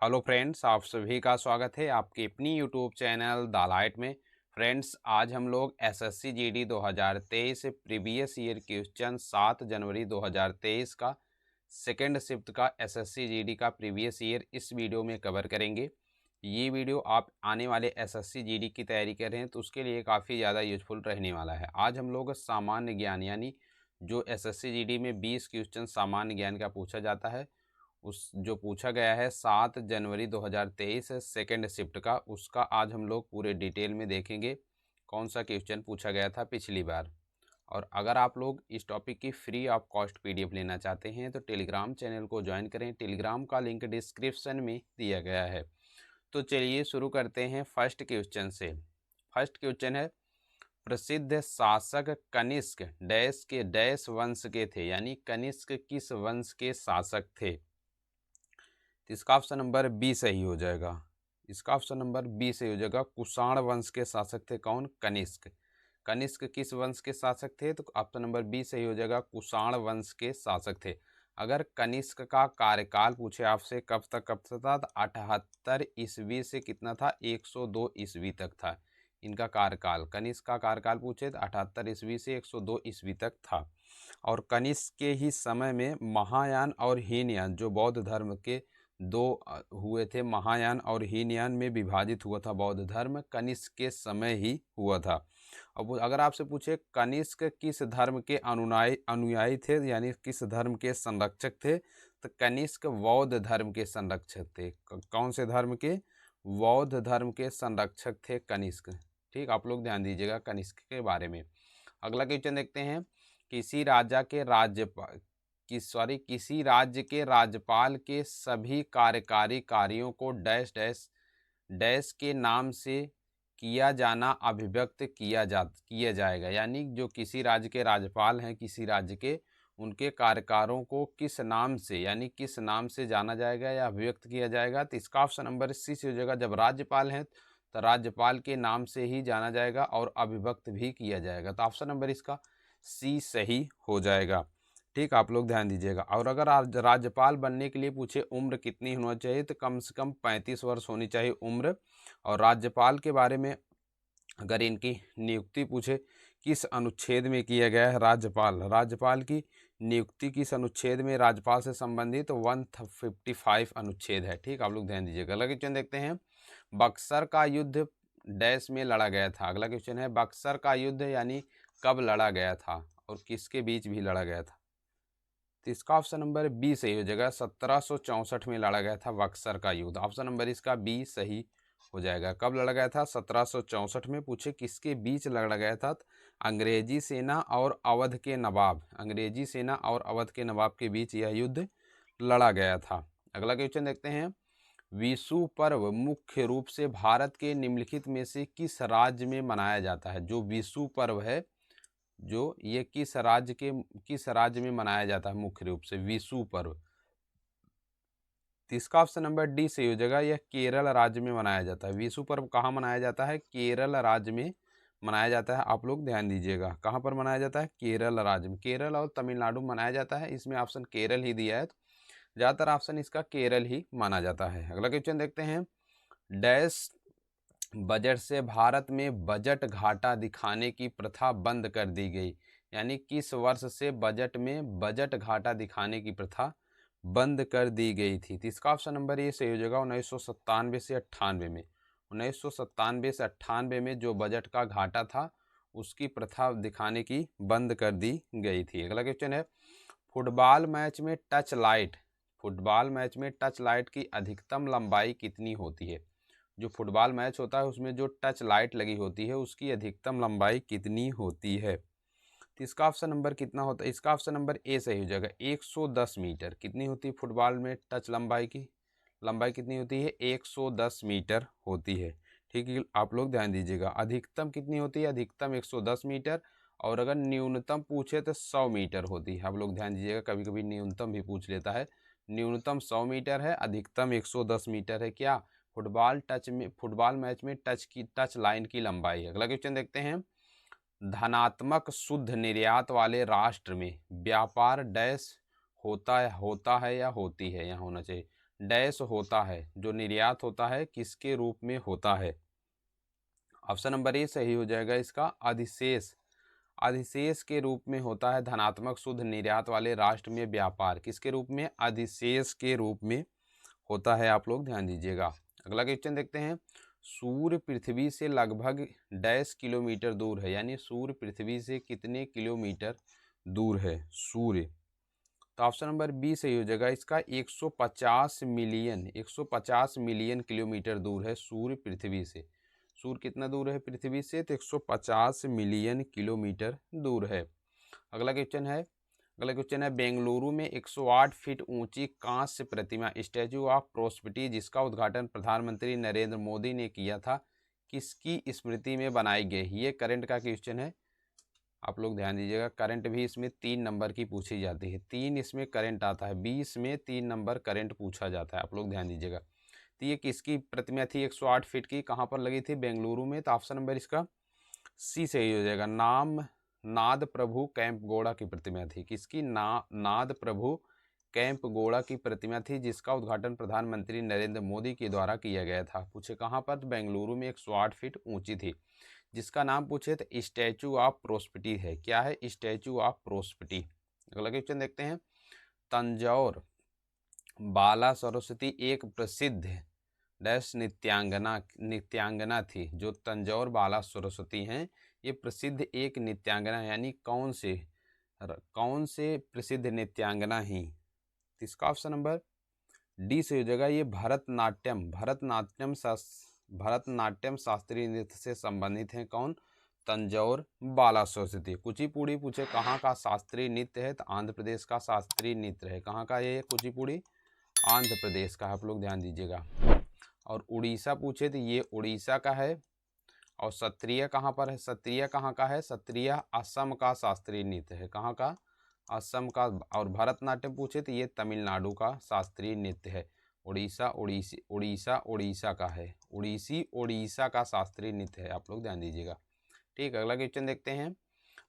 Hello friends, आप सभी का स्वागत है आपकी अपनी यूट्यूब चैनल द लाइट में। फ्रेंड्स, आज हम लोग SSC GD 2023 previous year question 7 जनवरी 2023 का सेकेंड शिफ्ट का एसएससी जीडी का प्रीवियस ईयर इस वीडियो में कवर करेंगे। ये वीडियो आप आने वाले एसएससी जीडी की तैयारी कर रहे हैं तो उसके लिए काफ़ी ज़्यादा यूजफुल रहने वाला है। आज हम लोग सामान्य ज्ञान यानी जो एसएससी जीडी में 20 क्वेश्चन सामान्य ज्ञान का पूछा जाता है, उस जो पूछा गया है 7 जनवरी 2023 सेकेंड शिफ्ट का, उसका आज हम लोग पूरे डिटेल में देखेंगे कौन सा क्वेश्चन पूछा गया था पिछली बार। और अगर आप लोग इस टॉपिक की फ्री ऑफ कॉस्ट पीडीएफ लेना चाहते हैं तो टेलीग्राम चैनल को ज्वाइन करें। टेलीग्राम का लिंक डिस्क्रिप्शन में दिया गया है। तो चलिए शुरू करते हैं फर्स्ट क्वेश्चन से। फर्स्ट क्वेश्चन है, प्रसिद्ध शासक कनिष्क डैश के डैश वंश के थे, यानी कनिष्क किस वंश के शासक थे। तो इसका ऑप्शन नंबर बी सही हो जाएगा। इसका ऑप्शन नंबर बी सही हो जाएगा। कुषाण वंश के शासक थे कौन? कनिष्क। कनिष्क किस वंश के शासक थे? तो ऑप्शन नंबर बी सही हो जाएगा, कुषाण वंश के शासक थे। अगर कनिष्क का कार्यकाल पूछे आपसे कब तक था, तो 78 ईस्वी से कितना था, 102 ईस्वी तक था इनका कार्यकाल। कनिष्क का कार्यकाल पूछे तो 78 ईस्वी से 102 ईस्वी तक था। और कनिष्क के ही समय में महायान और हीनयान जो बौद्ध धर्म के दो हुए थे, महायान और हीनयान में विभाजित हुआ था बौद्ध धर्म, कनिष्क के समय ही हुआ था। अब अगर आपसे पूछे कनिष्क किस धर्म के अनुयायी थे, यानी किस धर्म के संरक्षक थे, तो कनिष्क बौद्ध धर्म के संरक्षक थे। कौन से धर्म के? बौद्ध धर्म के संरक्षक थे कनिष्क। ठीक, आप लोग ध्यान दीजिएगा कनिष्क के बारे में। अगला क्वेश्चन देखते हैं, किसी राजा के राज्यपाल किसी राज्य के राज्यपाल के सभी कार्यकारी कार्यों को डैश डैश डैश के नाम से किया जाना अभिव्यक्त किया जाएगा। यानी जो किसी राज्य के राज्यपाल हैं, किसी राज्य के, उनके कार्यकारों को किस नाम से, यानी किस नाम से जाना जाएगा या अभिव्यक्त किया जाएगा। तो इसका ऑप्शन नंबर सी से हो जाएगा। जब राज्यपाल हैं तो राज्यपाल के नाम से ही जाना जाएगा और अभिव्यक्त भी किया जाएगा। तो ऑप्शन नंबर इसका सी सही हो जाएगा। ठीक, आप लोग ध्यान दीजिएगा। और अगर आप राज्यपाल बनने के लिए पूछे उम्र कितनी होना चाहिए, तो कम से कम 35 वर्ष होनी चाहिए उम्र। और राज्यपाल के बारे में अगर इनकी नियुक्ति पूछे किस अनुच्छेद में किया गया है, राज्यपाल की नियुक्ति किस अनुच्छेद में राज्यपाल से संबंधित, तो 155 अनुच्छेद है। ठीक, आप लोग ध्यान दीजिएगा। अगला क्वेश्चन देखते हैं, बक्सर का युद्ध डैश में लड़ा गया था। अगला क्वेश्चन है, बक्सर का युद्ध यानी कब लड़ा गया था और किसके बीच भी लड़ा गया था। तो इसका ऑप्शन नंबर बी सही हो जाएगा। 1764 में लड़ा गया था बक्सर का युद्ध। ऑप्शन नंबर इसका बी सही हो जाएगा। कब लड़ा गया था? 1764 में। पूछे किसके बीच लड़ा गया था? अंग्रेजी सेना और अवध के नवाब, अंग्रेजी सेना और अवध के नवाब के बीच यह युद्ध लड़ा गया था। अगला क्वेश्चन देखते हैं, विषु पर्व मुख्य रूप से भारत के निम्नलिखित में से किस राज्य में मनाया जाता है। जो विषु पर्व है, जो ये किस राज्य में मनाया जाता है मुख्य रूप से विषु पर्व। तो इसका ऑप्शन नंबर डी सही हो जाएगा। यह केरल राज्य में मनाया जाता है। विषु पर्व कहाँ मनाया जाता है? केरल राज्य में मनाया जाता है। आप लोग ध्यान दीजिएगा, कहाँ पर मनाया जाता है? केरल राज्य में। केरल और तमिलनाडु में मनाया जाता है। इसमें ऑप्शन केरल ही दिया है, तो ज़्यादातर ऑप्शन इसका केरल ही माना जाता है। अगला क्वेश्चन देखते हैं, डैश बजट से भारत में बजट घाटा दिखाने की प्रथा बंद कर दी गई। यानी किस वर्ष से बजट में बजट घाटा दिखाने की प्रथा बंद कर दी गई थी। तो इसका ऑप्शन नंबर ये सही हो जाएगा 1997 से 98 में। 1997 से 98 में जो बजट का घाटा था उसकी प्रथा दिखाने की बंद कर दी गई थी। अगला क्वेश्चन है, फुटबॉल मैच में टच लाइट की अधिकतम लंबाई कितनी होती है। जो फुटबॉल मैच होता है उसमें जो टच लाइट लगी होती है उसकी अधिकतम लंबाई कितनी होती है। तो इसका ऑप्शन नंबर कितना होता है? इसका ऑप्शन नंबर ए सही हो जाएगा। 110 मीटर कितनी होती है फुटबॉल में टच लंबाई की? लंबाई कितनी होती है? 110 मीटर होती है। ठीक है, आप लोग ध्यान दीजिएगा। अधिकतम कितनी होती है? अधिकतम 110 मीटर। और अगर न्यूनतम पूछे तो 100 मीटर होती है। आप लोग ध्यान दीजिएगा, कभी कभी न्यूनतम भी पूछ लेता है। न्यूनतम 100 मीटर है, अधिकतम 110 मीटर है। क्या? फुटबॉल मैच में टच लाइन की लंबाई है। अगला क्वेश्चन देखते हैं, धनात्मक शुद्ध निर्यात वाले राष्ट्र में व्यापार डैश होता है या होती है, यहाँ होना चाहिए डैश होता है, जो निर्यात होता है किसके रूप में होता है? ऑप्शन नंबर ए सही हो जाएगा इसका, अधिशेष। अधिशेष के रूप में होता है धनात्मक शुद्ध निर्यात वाले राष्ट्र में व्यापार, किसके रूप में? अधिशेष के रूप में होता है, आप लोग ध्यान दीजिएगा। अगला क्वेश्चन देखते हैं, सूर्य पृथ्वी से लगभग डैश किलोमीटर दूर है, यानी सूर्य पृथ्वी से कितने किलोमीटर दूर है सूर्य? तो ऑप्शन नंबर बी सही हो जाएगा इसका, 150 मिलियन किलोमीटर दूर है सूर्य पृथ्वी से। सूर्य कितना दूर है पृथ्वी से? तो 150 मिलियन किलोमीटर दूर है। अगला क्वेश्चन है बेंगलुरु में 108 फीट ऊंची कांस्य प्रतिमा स्टैचू ऑफ प्रोस्पेरिटी, जिसका उद्घाटन प्रधानमंत्री नरेंद्र मोदी ने किया था, किसकी स्मृति में बनाई गई? ये करंट का क्वेश्चन है, आप लोग ध्यान दीजिएगा। करंट भी इसमें 3 नंबर की पूछी जाती है, 3 इसमें करंट आता है, 20 में 3 नंबर करंट पूछा जाता है, आप लोग ध्यान दीजिएगा। तो ये किसकी प्रतिमा थी 108 फीट की, कहाँ पर लगी थी? बेंगलुरु में। तो ऑप्शन नंबर इसका सी सही हो जाएगा, नाद प्रभु कैंपगौड़ा की प्रतिमा थी। किसकी? नाद प्रभु कैंपगौड़ा की प्रतिमा थी, जिसका उद्घाटन प्रधानमंत्री नरेंद्र मोदी के द्वारा किया गया था। पूछे कहाँ पर? तो बेंगलुरु में 108 फीट ऊंची थी, जिसका नाम पूछे तो स्टैचू ऑफ प्रोस्पेरिटी है। क्या है? Statue of prosperity. अगला क्वेश्चन देखते हैं, तंजौर बाला सरस्वती एक प्रसिद्ध डैश नित्यांगना थी। जो तंजौर बाला सरस्वती हैं, ये प्रसिद्ध एक नित्यांगना, यानी कौन से प्रसिद्ध नित्यांगना ही? इसका ऑप्शन नंबर डी से हो जाएगा, ये भरतनाट्यम शास्त्रीय नृत्य से संबंधित हैं। कौन? तंजौर बाला सरस्वती। कुचिपुड़ी पूछे कहाँ का शास्त्रीय नृत्य है? तो आंध्र प्रदेश का शास्त्रीय नृत्य है। कहाँ का ये कुचिपुड़ी? आंध्र प्रदेश का, आप लोग ध्यान दीजिएगा। और उड़ीसा पूछे तो ये उड़ीसा का है। और सत्रिया कहाँ पर है? सत्रिया कहाँ का है? सत्रिया असम का शास्त्रीय नृत्य है। कहाँ का? असम का। और भरतनाट्यम पूछे तो ये तमिलनाडु का शास्त्रीय नृत्य है। उड़ीसा का है, उड़ीसा का शास्त्रीय नृत्य है, आप लोग ध्यान दीजिएगा। ठीक, अगला क्वेश्चन देखते हैं,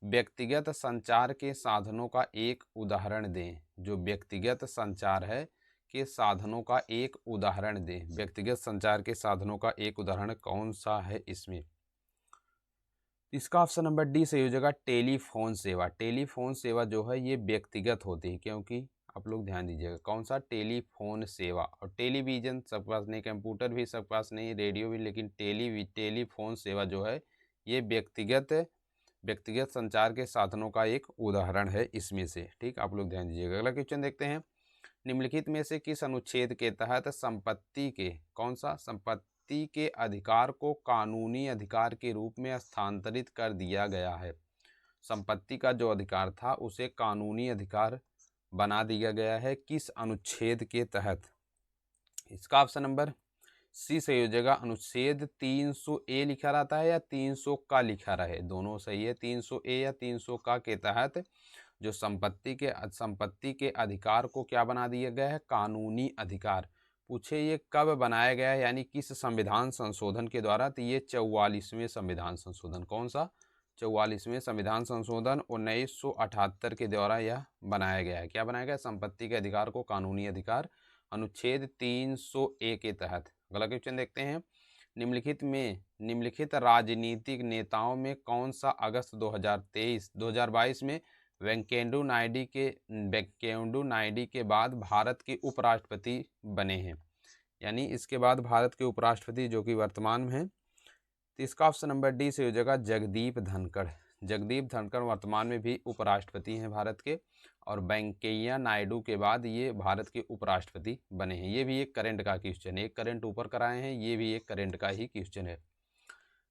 व्यक्तिगत संचार के साधनों का एक उदाहरण दें। जो व्यक्तिगत संचार है के साधनों का एक उदाहरण दें। व्यक्तिगत संचार के साधनों का एक उदाहरण कौन सा है इसमें? इसका ऑप्शन नंबर डी सही हो जाएगा, टेलीफोन सेवा। टेलीफोन सेवा जो है ये व्यक्तिगत होती है, क्योंकि आप लोग ध्यान दीजिएगा, कौन सा? टेलीफोन सेवा। और टेलीविजन सबके पास नहीं, कंप्यूटर भी सबके पास नहीं, रेडियो भी, लेकिन टेलीफोन सेवा जो है ये व्यक्तिगत संचार के साधनों का एक उदाहरण है इसमें से। ठीक, आप लोग ध्यान दीजिएगा। अगला क्वेश्चन देखते हैं, निम्नलिखित में से किस अनुच्छेद के तहत संपत्ति के संपत्ति के अधिकार को कानूनी अधिकार के रूप में स्थानांतरित कर दिया गया है? संपत्ति का जो अधिकार था उसे कानूनी अधिकार बना दिया गया है, किस अनुच्छेद के तहत? इसका ऑप्शन नंबर सी सही हो जाएगा, अनुच्छेद 300 ए लिखा रहता है या 300 का लिखा रहे, दोनों सही है। 300 ए या 300 का के तहत जो संपत्ति के अधिकार को क्या बना दिया गया है? कानूनी अधिकार। पूछे ये कब बनाया गया है, यानी किस संविधान संशोधन के द्वारा? तो ये 44वें संविधान संशोधन। कौन सा? 44वें संविधान संशोधन 1978 के द्वारा यह बनाया गया है। क्या बनाया गया? संपत्ति के अधिकार को कानूनी अधिकार, अनुच्छेद 300 ए के तहत। अगला क्वेश्चन देखते हैं, निम्नलिखित राजनीतिक नेताओं में कौन सा अगस्त 2022 में वेंकैया नायडू के बाद भारत के उपराष्ट्रपति बने हैं? यानी इसके बाद भारत के उपराष्ट्रपति जो कि वर्तमान में हैं, तो इसका ऑप्शन नंबर डी से हो जाएगा, जगदीप धनखड़। जगदीप धनखड़ वर्तमान में भी उपराष्ट्रपति हैं भारत के, और वेंकैया नायडू के बाद ये भारत के उपराष्ट्रपति बने हैं। ये भी एक करंट का क्वेश्चन है, एक करंट ऊपर कराए हैं, ये भी एक करंट का ही क्वेश्चन है।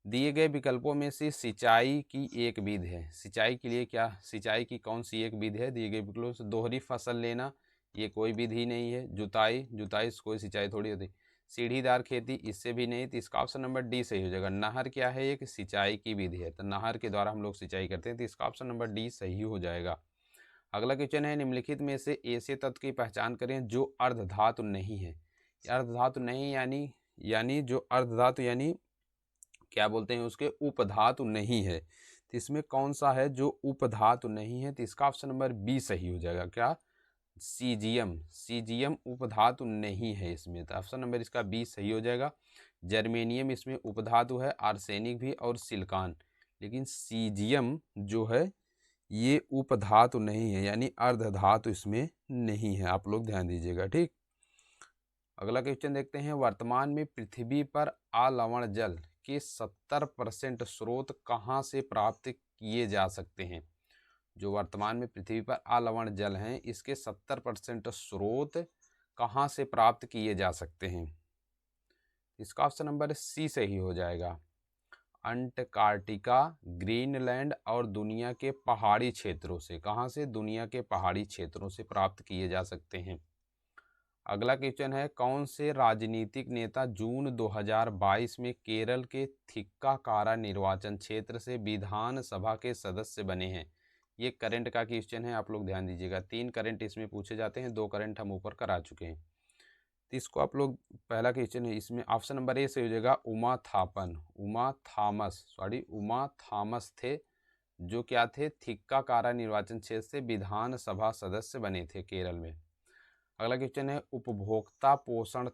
दिए गए विकल्पों में से सिंचाई की एक विधि है। सिंचाई के लिए क्या, सिंचाई की कौन सी एक विधि है? दिए गए विकल्पों से दोहरी फसल लेना, ये कोई विधि नहीं है। जुताई से कोई सिंचाई थोड़ी होती। सीढ़ीदार खेती, इससे भी नहीं। तो इसका ऑप्शन नंबर डी सही हो जाएगा। नहर क्या है? एक सिंचाई की विधि है, तो नहर के द्वारा हम लोग सिंचाई करते हैं, तो इसका ऑप्शन नंबर डी सही हो जाएगा। अगला क्वेश्चन है, निम्नलिखित में से ऐसे तत्व की पहचान करें जो अर्धधातु नहीं है। अर्धधातु नहीं यानी जो अर्धधातु यानी क्या बोलते हैं उसके, उपधातु नहीं है। तो इसमें कौन सा है जो उपधातु नहीं है? तो इसका ऑप्शन नंबर बी सही हो जाएगा। क्या? सीजियम, सीजियम उपधातु नहीं है इसमें, तो ऑप्शन नंबर इसका बी सही हो जाएगा। जर्मेनियम इसमें उपधातु है, आर्सेनिक भी और सिलिकॉन, लेकिन सीजियम जो है ये उपधातु नहीं है, यानी अर्धधातु इसमें नहीं है, आप लोग ध्यान दीजिएगा। ठीक, अगला क्वेश्चन देखते हैं। वर्तमान में पृथ्वी पर अलवण जल के 70% स्रोत कहाँ से प्राप्त किए जा सकते हैं? जो वर्तमान में पृथ्वी पर अलवण जल हैं, इसके 70% स्रोत कहाँ से प्राप्त किए जा सकते हैं? इसका ऑप्शन नंबर सी सही हो जाएगा। अंटार्कटिका, ग्रीनलैंड और दुनिया के पहाड़ी क्षेत्रों से। कहाँ से? दुनिया के पहाड़ी क्षेत्रों से प्राप्त किए जा सकते हैं। अगला क्वेश्चन है, कौन से राजनीतिक नेता जून 2022 में केरल के थिक्काकारा निर्वाचन क्षेत्र से विधानसभा के सदस्य बने हैं? ये करंट का क्वेश्चन है, आप लोग ध्यान दीजिएगा। 3 करंट इसमें पूछे जाते हैं, 2 करंट हम ऊपर करा चुके हैं, तो इसको आप लोग, पहला क्वेश्चन है इसमें ऑप्शन नंबर ए से हो जाएगा। उमा थापन, उमा थामस थे, जो क्या थे? थिक्काकारा निर्वाचन क्षेत्र से विधानसभा सदस्य बने थे केरल में। अगला क्वेश्चन है, उपभोक्ता पोषण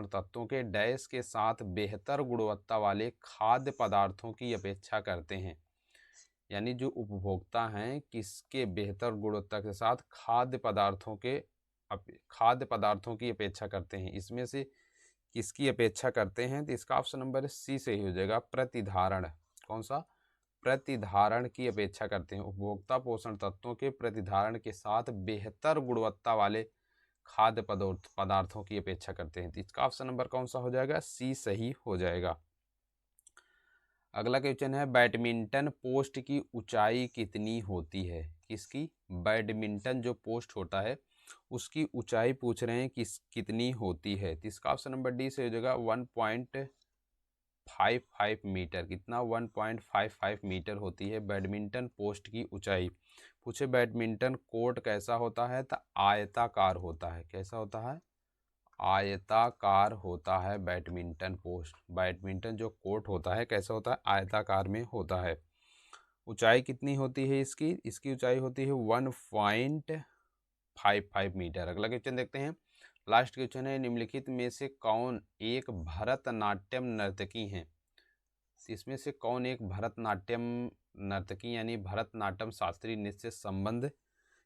तत्वों के डैश के साथ बेहतर गुणवत्ता वाले खाद्य पदार्थों की अपेक्षा करते हैं। यानी जो उपभोक्ता हैं, किसके बेहतर गुणवत्ता के साथ खाद्य पदार्थों की अपेक्षा करते हैं? इसमें से किसकी अपेक्षा करते हैं? तो इसका ऑप्शन नंबर सी सही हो जाएगा। प्रतिधारण। कौन सा? प्रतिधारण की अपेक्षा करते हैं। उपभोक्ता पोषण तत्वों के प्रतिधारण के साथ बेहतर गुणवत्ता वाले खाद्य पदार्थों की अपेक्षा करते हैं, तो इसका ऑप्शन नंबर कौन सा हो जाएगा? सी सही हो जाएगा। अगला क्वेश्चन है, बैडमिंटन पोस्ट की ऊंचाई कितनी होती है? किसकी? बैडमिंटन जो पोस्ट होता है उसकी ऊंचाई पूछ रहे हैं, कितनी होती है, तो इसका ऑप्शन नंबर डी से हो जाएगा 1.55 मीटर। कितना? 1.55 मीटर होती है बैडमिंटन पोस्ट की ऊंचाई। पूछे बैडमिंटन कोर्ट कैसा होता है, तो आयताकार होता है। कैसा होता है? आयताकार होता है बैडमिंटन पोस्ट। बैडमिंटन जो कोर्ट होता है कैसा होता है? आयताकार में होता है। ऊंचाई कितनी होती है इसकी? इसकी ऊंचाई होती है 1.55 मीटर। अगला क्वेश्चन देखते हैं, लास्ट क्वेश्चन है, निम्नलिखित में से कौन एक भरतनाट्यम नर्तकी है? इसमें से कौन एक भरतनाट्यम नर्तकी यानी भरतनाट्यम शास्त्रीय नृत्य से संबंध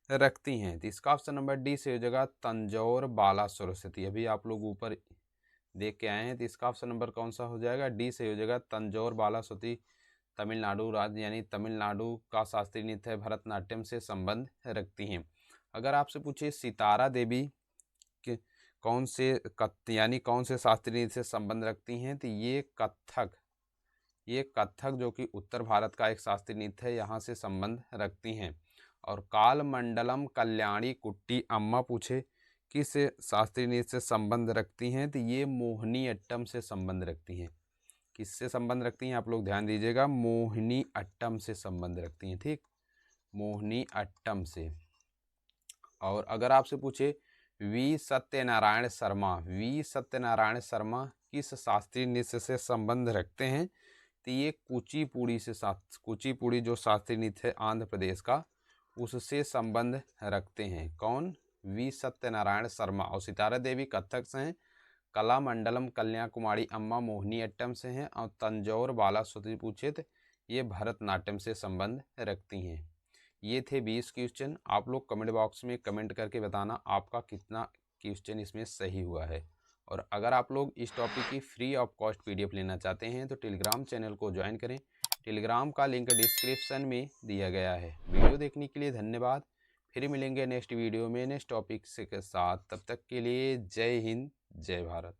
रखती हैं? तो इसका ऑप्शन नंबर डी से हो जाएगा तंजौर बाला सरस्वती। अभी आप लोग ऊपर देख के आए हैं, तो इसका ऑप्शन नंबर कौन सा हो जाएगा? डी से हो जाएगा तंजौर बाला सरस्वती। तमिलनाडु राज्य यानी तमिलनाडु का शास्त्रीय नृत्य भरतनाट्यम से संबंध रखती हैं। अगर आपसे पूछे सितारा देवी के कौन से शास्त्रीय नृत्य से संबंध रखती हैं, तो ये कथक जो कि उत्तर भारत का एक शास्त्रीय नृत्य है, यहाँ से संबंध रखती हैं। और काल मंडलम कल्याणी कुट्टी अम्मा पूछे किस शास्त्रीय नृत्य से संबंध रखती हैं, तो ये मोहिनी अट्टम से संबंध रखती हैं। किससे संबंध रखती हैं? आप लोग ध्यान दीजिएगा, मोहिनी अट्टम से संबंध रखती हैं। ठीक, मोहिनी अट्टम से। और अगर आपसे पूछे वी सत्यनारायण शर्मा किस शास्त्रीय नृत्य से संबंध रखते हैं, तो ये कुचिपुड़ी जो शास्त्रीय नृत्य है आंध्र प्रदेश का, उससे संबंध रखते हैं। कौन? वी सत्यनारायण शर्मा। और सितारा देवी कथक से हैं, कला मंडलम कन्याकुमारी अम्मा मोहिनी अट्टम से हैं, और तंजौर बाला सरस्वती पूछे तो ये भरतनाट्यम से संबंध रखती हैं। ये थे 20 क्वेश्चन। आप लोग कमेंट बॉक्स में कमेंट करके बताना आपका कितना क्वेश्चन इसमें सही हुआ है। और अगर आप लोग इस टॉपिक की फ्री ऑफ कॉस्ट पीडीएफ लेना चाहते हैं तो टेलीग्राम चैनल को ज्वाइन करें। टेलीग्राम का लिंक डिस्क्रिप्शन में दिया गया है। वीडियो देखने के लिए धन्यवाद। फिर मिलेंगे नेक्स्ट वीडियो में नेक्स्ट टॉपिक के साथ। तब तक के लिए जय हिंद, जय भारत।